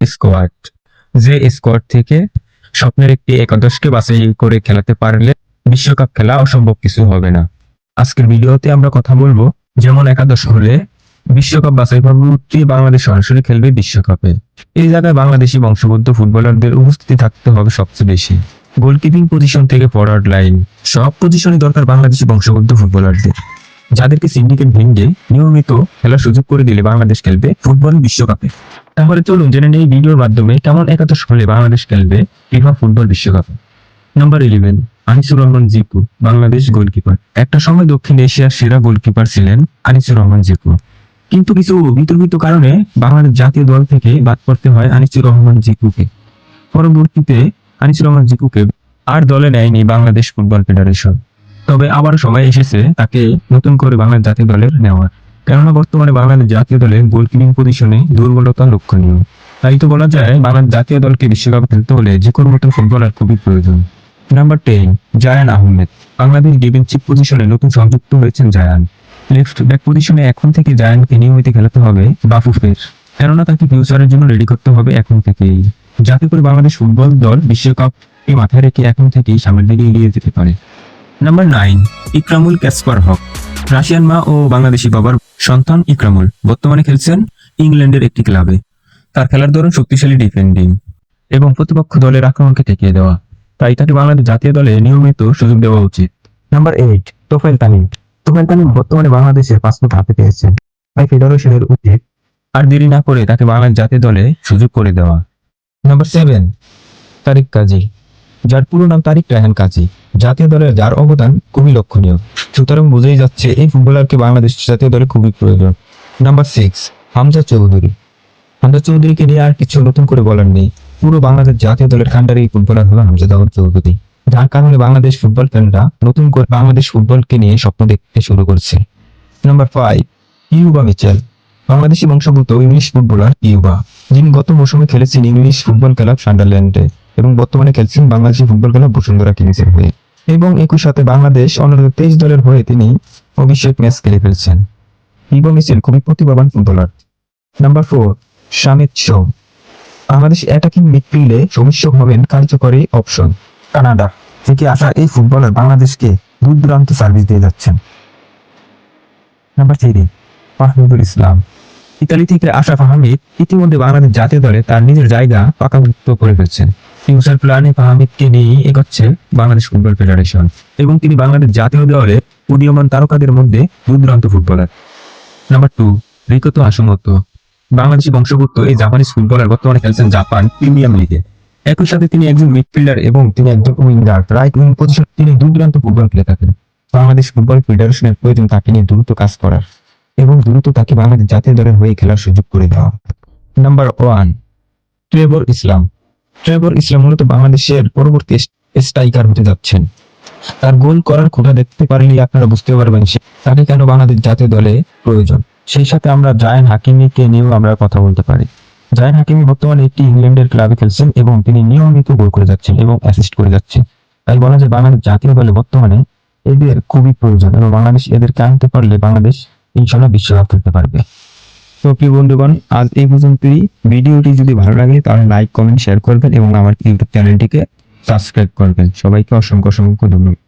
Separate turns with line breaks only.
Squad, যে squad থেকে স্বপ্নের একটি একাদশকে বাছাই করে খেলাতে পারলে বিশ্বকাপ খেলা অসম্ভব কিছু হবে না। আজকের ভিডিওতে আমরা কথা বলবো যেমন একাদশ হলে বিশ্বকাপ বাছাই পরবর্তী বাংলাদেশ সরাসরি খেলবে বিশ্বকাপে। এই জায়গায় বাংলাদেশি বংশোদ্ভূত ফুটবলারদের উপস্থিতি থাকতে হবে সবচেয়ে বেশি। গোলকিপিং পজিশন থেকে ফরওয়ার্ড লাইন, সব পজিশনে দরকার বাংলাদেশি বংশোদ্ভূত ফুটবলারদের, যাদেরকে সিন্ডিকেট ভেঙে নিয়মিত খেলার সুযোগ করে দিলে বাংলাদেশ খেলবে ফুটবল বিশ্বকাপে। তাহলে চলুন জেনে নেই ভিডিওর মাধ্যমে কেমন একাদশ হলে বাংলাদেশ খেলবে ফিফা ফুটবল বিশ্বকাপে। Number 11, Anisur Rahman Jiku, Bangladesh goalkeeper. একটা সময় দক্ষিণ এশিয়ার সেরা গোলকিপার ছিলেন আনিসুর রহমান জিকু, কিন্তু কিছু বিতর্কিত কারণে বাংলাদেশ জাতীয় দল থেকে বাদ পড়তে হয় আনিসুর রহমান জিকুকে। পরবর্তীতে আনিসুর রহমান জিকুকে আর দলে নেয়নি বাংলাদেশ ফুটবল ফেডারেশন। তবে আবার সময় এসেছে তাকে নতুন করে বাংলাদেশ জাতীয় দলের নেওয়ার, কেননা বর্তমানে বাংলাদেশ জাতীয় দলের গোলকিপিং পজিশনে দুর্বলতা লক্ষণীয়। তাই তো বলা যায় বাংলাদেশ জাতীয় দলকে বিশ্বকাপ খেলতে হলে যে কোনো মতো ফুটবলার খুবই প্রয়োজন। নাম্বার 10, জায়ান আহমেদ, বাংলাদেশ ডিফেন্সিভ পজিশনে নতুন সংযুক্ত হয়েছেন জায়ান। লেফট ব্যাক পজিশনে এখন থেকে জায়ানকে নিয়মিত খেলাতে হবে বাফুফের, কেননা তাকে ফিউচারের জন্য রেডি করতে হবে এখন থেকেই, যাতে করে বাংলাদেশ ফুটবল দল বিশ্বকাপকে মাথায় রেখে এখন থেকেই সামনের দিকে এগিয়ে যেতে পারে। নাম্বার 9, ইকরামুল কাসপার হক, রাশিয়ান মা ও বাংলাদেশি বাবার সন্তান ইকরামুল বর্তমানে খেলছেন ইংল্যান্ডের একটি ক্লাবে। তার খেলার ধরন শক্তিশালী ডিফেন্ডিং এবং প্রতিপক্ষ দলের আক্রমণকে ঠেকিয়ে দেওয়া, তাই তাকে বাংলাদেশ জাতীয় দলে নিয়মিত সুযোগ দেওয়া উচিত। নাম্বার 8, তোফায়েল তামিম, তোফায়েল তামিম বর্তমানে বাংলাদেশের পাসপোর্ট হাতে পেয়েছেন, তাই ফেডারেশনের উচিত আর দেরি না করে তাকে বাংলাদেশ জাতীয় দলে সুযোগ করে দেওয়া। নাম্বার 7, তারিক কাজী, যার পুরো নাম তারিক রায়হান কাজী, জাতীয় দলের যার অবদান খুবই লক্ষণীয়, সুতরাং বোঝাই যাচ্ছে এই ফুটবলারকে বাংলাদেশ জাতীয় দলে খুবই প্রয়োজন। নাম্বার 6, হামজা চৌধুরী, হামজা চৌধুরীকে নিয়ে আর কিছু নতুন করে বলার নেই, পুরো বাংলাদেশ জাতীয় দলের কান্ডারি ফুটবলার হলো হামজা চৌধুরী, যার কারণে বাংলাদেশ ফুটবল ফ্যানরা নতুন করে বাংলাদেশ ফুটবলকে নিয়ে স্বপ্ন দেখতে শুরু করছে। নাম্বার 5, ইউবা মিচেল, বাংলাদেশি বংশোদ্ভূত ইংলিশ ফুটবলার ইউবা, যিনি গত মৌসুমে খেলেছেন ইংলিশ ফুটবল ক্লাব সান্ডারল্যান্ডে এবং বর্তমানে খেলছেন বাংলাদেশি ফুটবল ক্লাব বসুন্ধরা কিংসের হয়ে, এবং একই সাথে বাংলাদেশ অনূর্ধ্ব-23 দলের হয়ে তিনি অভিষেক ম্যাচ খেলে ফেলছেন। ইউবা মিচেল খুবই প্রতিভাবান footballer. Number 4, Shamit Shome, Bangladesh attacking মিডফিল্ডে সমস্যক হবেন কার্যকরী অপশন। কানাডা থেকে আসা এই ফুটবলার বাংলাদেশকে দূর দূরান্ত সার্ভিস দিয়ে যাচ্ছেন। নাম্বার 3, ফাহমিদুল ইসলাম, ইতালি থেকে আসা ফাহমিদ ইতিমধ্যে বাংলাদেশ জাতীয় দলে তার নিজের জায়গা পাকাভুক্ত করে ফেলছেন। ফিউচার প্ল্যানে ফাহমিদকে নিয়ে এগোচ্ছে বাংলাদেশ ফুটবল ফেডারেশন এবং তিনি বাংলাদেশ জাতীয় দলে উদীয়মান তারকাদের মধ্যে দূর-দূরান্ত ফুটবলার। নাম্বার 2, রিকোতো হাসুমোতো, বাংলাদেশি বংশোদ্ভূত এই জাপানিজ ফুটবলার বর্তমানে খেলছেন জাপান প্রিমিয়ার লিগে। একই সাথে তিনি একজন মিডফিল্ডার এবং তিনি একজন উইঙ্গার, রাইট উইং পজিশন তিনি দূর-দূরান্ত ফুটবল খেলে থাকেন। বাংলাদেশ ফুটবল ফেডারেশনের প্রয়োজন তাকে নিয়ে দ্রুত কাজ করার এবং দ্রুত তাকে বাংলাদেশ জাতীয় দলের হয়ে খেলার সুযোগ করে দেওয়া। নাম্বার 1, ট্রেভর ইসলাম, ট্রেভর ইসলাম মূলত বাংলাদেশের পরবর্তী স্ট্রাইকার হতে যাচ্ছেন। তার গোল করার ক্ষমতা দেখতে পারলে আপনারা বুঝতে পারবেন তাকে কেন বাংলাদেশ জাতীয় দলে প্রয়োজন। সেই সাথে আমরা জায়ান হাকিমিকে নিয়েও আমরা কথা বলতে পারি। জায়ান হাকিমি বর্তমানে একটি ইংল্যান্ডের ক্লাবে খেলছেন এবং তিনি নিয়মিত গোল করে যাচ্ছেন এবং অ্যাসিস্ট করে যাচ্ছেন, তাই বলা যায় বাংলাদেশ জাতীয় দলে বর্তমানে এদের খুবই প্রয়োজন এবং বাংলাদেশ এদেরকে আনতে পারলে বাংলাদেশ ইনশাআল্লাহ বিশ্বকাপ খেলতে পারবে। তো প্রিয় বন্ধুগণ, আজ এই পর্যন্তই। ভিডিওটি যদি ভালো লাগে তাহলে লাইক, কমেন্ট, শেয়ার করবেন এবং আমার ইউটিউব চ্যানেলটিকে সাবস্ক্রাইব করবেন। সবাইকে অসংখ্য ধন্যবাদ।